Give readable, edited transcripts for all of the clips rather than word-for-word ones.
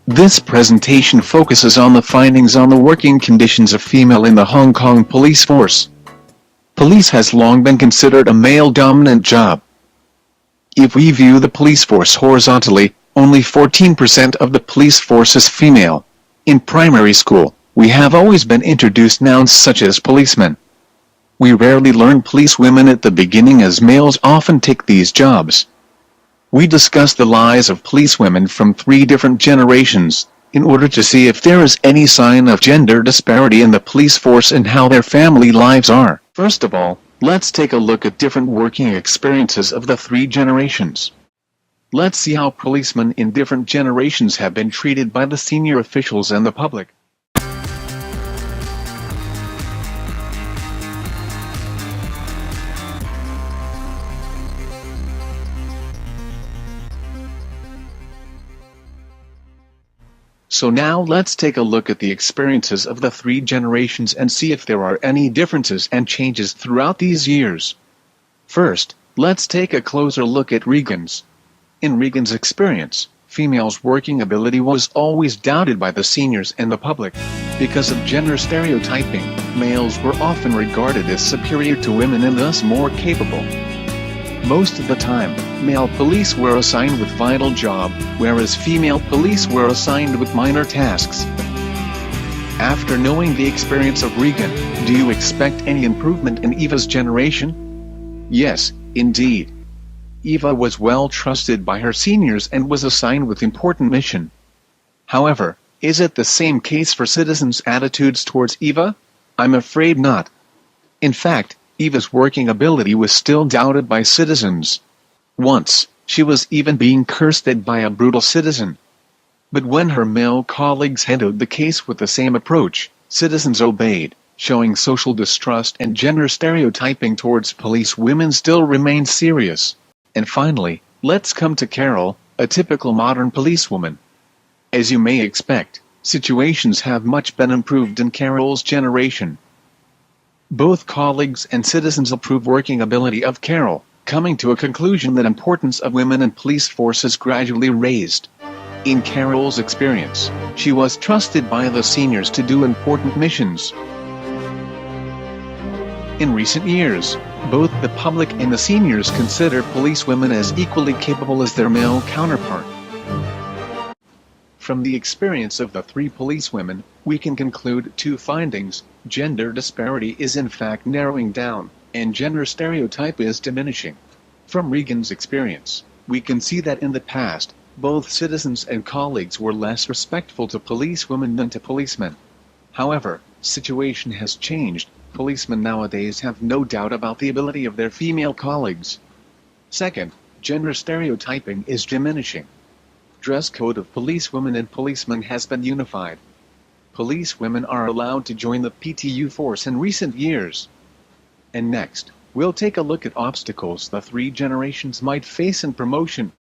This presentation focuses on the findings on the working conditions of female in the Hong Kong police force. Police has long been considered a male-dominant job. If we view the police force horizontally, only 14% of the police force is female. In primary school, we have always been introduced nouns such as policeman. We rarely learn policewomen at the beginning as males often take these jobs. We discuss the lives of policewomen from 3 different generations, in order to see if there is any sign of gender disparity in the police force and how their family lives are. First of all, let's take a look at different working experiences of the 3 generations. Let's see how policemen in different generations have been treated by the senior officials and the public. So now let's take a look at the experiences of the 3 generations and see if there are any differences and changes throughout these years. First, let's take a closer look at Regan's. In Regan's experience, females' working ability was always doubted by the seniors and the public. Because of gender stereotyping, males were often regarded as superior to women and thus more capable. Most of the time, male police were assigned with vital job, whereas female police were assigned with minor tasks. After knowing the experience of Regan, do you expect any improvement in Eva's generation? Yes, indeed. Eva was well trusted by her seniors and was assigned with important mission. However, is it the same case for citizens' attitudes towards Eva? I'm afraid not. In fact, Eva's working ability was still doubted by citizens. Once, she was even being cursed at by a brutal citizen. But when her male colleagues handled the case with the same approach, citizens obeyed, showing social distrust and gender stereotyping towards police women still remained serious. And finally, let's come to Carol, a typical modern policewoman. As you may expect, situations have much been improved in Carol's generation. Both colleagues and citizens approve working ability of Carol, coming to a conclusion that importance of women in police force is gradually raised. In Carol's experience, she was trusted by the seniors to do important missions. In recent years, both the public and the seniors consider policewomen as equally capable as their male counterpart. From the experience of the 3 policewomen, we can conclude 2 findings: gender disparity is in fact narrowing down, and gender stereotype is diminishing. From Regan's experience, we can see that in the past, both citizens and colleagues were less respectful to policewomen than to policemen. However, situation has changed. Policemen nowadays have no doubt about the ability of their female colleagues. Second, gender stereotyping is diminishing. Dress code of policewomen and policemen has been unified. Policewomen are allowed to join the PTU force in recent years. And next, we'll take a look at obstacles the 3 generations might face in promotion.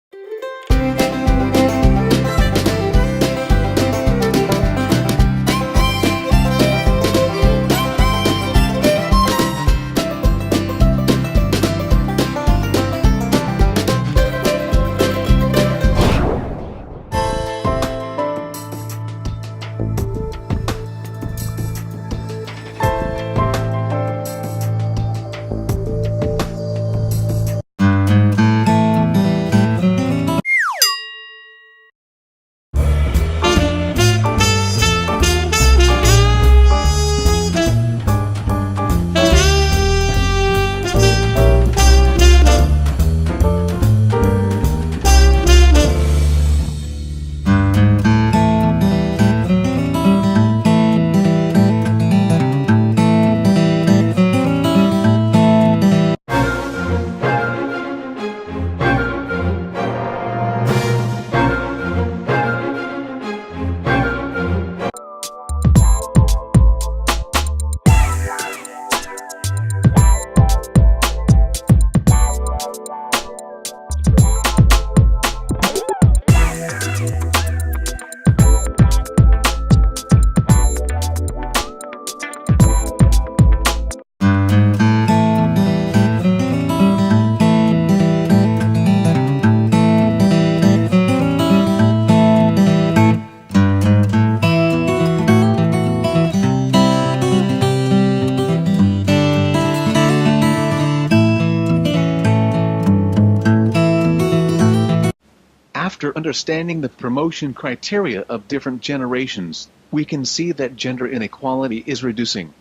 After understanding the promotion criteria of different generations, we can see that gender inequality is reducing.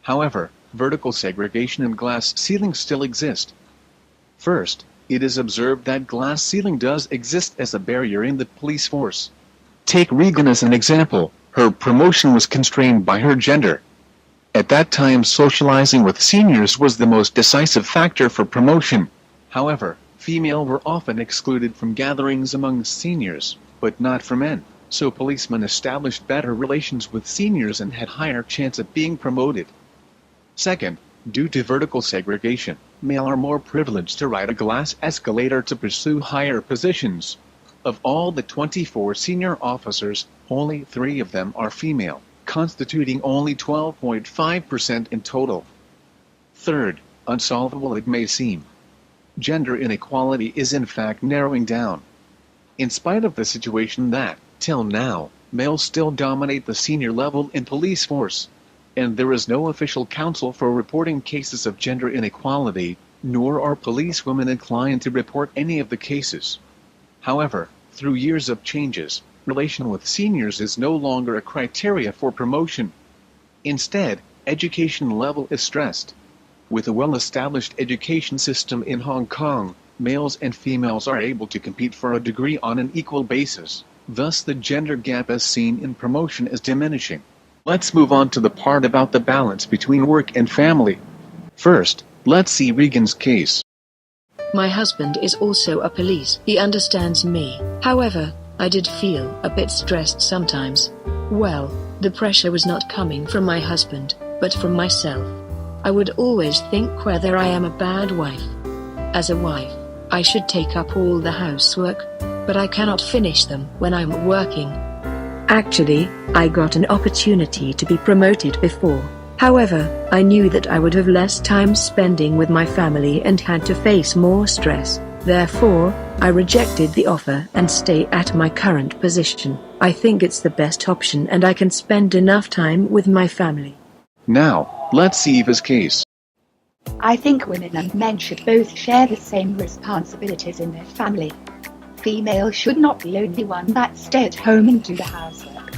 However, vertical segregation and glass ceilings still exist. First, it is observed that glass ceiling does exist as a barrier in the police force. Take Regan as an example. Her promotion was constrained by her gender. At that time, socializing with seniors was the most decisive factor for promotion. However, females were often excluded from gatherings among seniors, but not for men, so policemen established better relations with seniors and had higher chance of being promoted. Second, due to vertical segregation, males are more privileged to ride a glass escalator to pursue higher positions. Of all the 24 senior officers, only 3 of them are female, constituting only 12.5% in total. Third, unsolvable it may seem, gender inequality is in fact narrowing down. In spite of the situation that, till now, males still dominate the senior level in police force, and there is no official council for reporting cases of gender inequality, nor are policewomen inclined to report any of the cases. However, through years of changes, relation with seniors is no longer a criteria for promotion. Instead, education level is stressed. With a well-established education system in Hong Kong, males and females are able to compete for a degree on an equal basis. Thus the gender gap as seen in promotion is diminishing. Let's move on to the part about the balance between work and family. First, let's see Regan's case. My husband is also a police. He understands me. However, I did feel a bit stressed sometimes. Well, the pressure was not coming from my husband, but from myself. I would always think whether I am a bad wife. As a wife, I should take up all the housework, but I cannot finish them when I'm working. Actually, I got an opportunity to be promoted before. However, I knew that I would have less time spending with my family and had to face more stress. Therefore, I rejected the offer and stay at my current position. I think it's the best option and I can spend enough time with my family. Now, let's see Eva's case. I think women and men should both share the same responsibilities in their family. Females should not be the only one that stay at home and do the housework.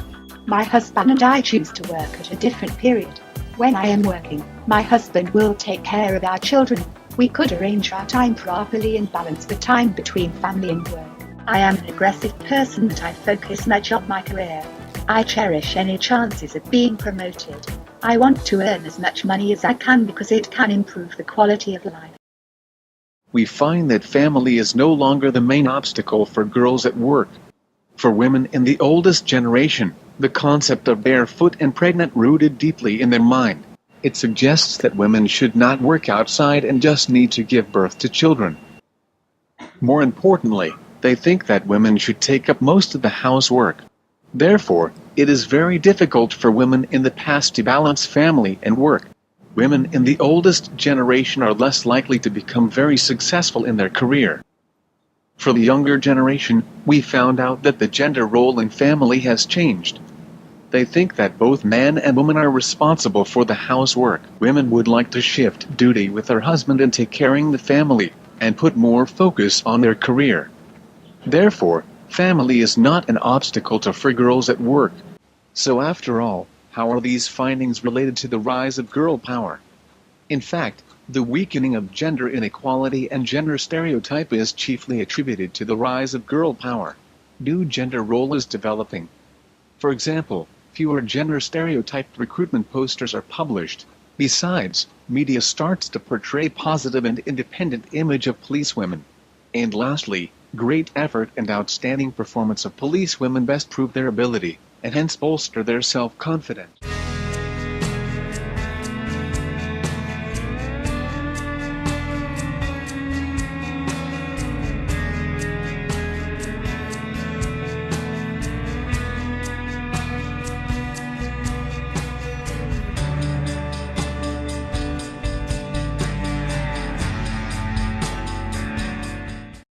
My husband and I choose to work at a different period. When I am working, my husband will take care of our children. We could arrange our time properly and balance the time between family and work. I am an aggressive person that I focus much on my career. I cherish any chances of being promoted. I want to earn as much money as I can because it can improve the quality of life. We find that family is no longer the main obstacle for girls at work. For women in the oldest generation, the concept of barefoot and pregnant rooted deeply in their mind. It suggests that women should not work outside and just need to give birth to children. More importantly, they think that women should take up most of the housework. Therefore, it is very difficult for women in the past to balance family and work. Women in the oldest generation are less likely to become very successful in their career. For the younger generation, we found out that the gender role in family has changed. They think that both man and woman are responsible for the housework. Women would like to shift duty with their husband and take care of the family, and put more focus on their career. Therefore, family is not an obstacle for girls at work. So after all, how are these findings related to the rise of girl power? In fact, the weakening of gender inequality and gender stereotype is chiefly attributed to the rise of girl power. New gender role is developing. For example, fewer gender stereotyped recruitment posters are published. Besides, media starts to portray positive and independent image of policewomen. And lastly, great effort and outstanding performance of policewomen best prove their ability, and hence bolster their self-confidence.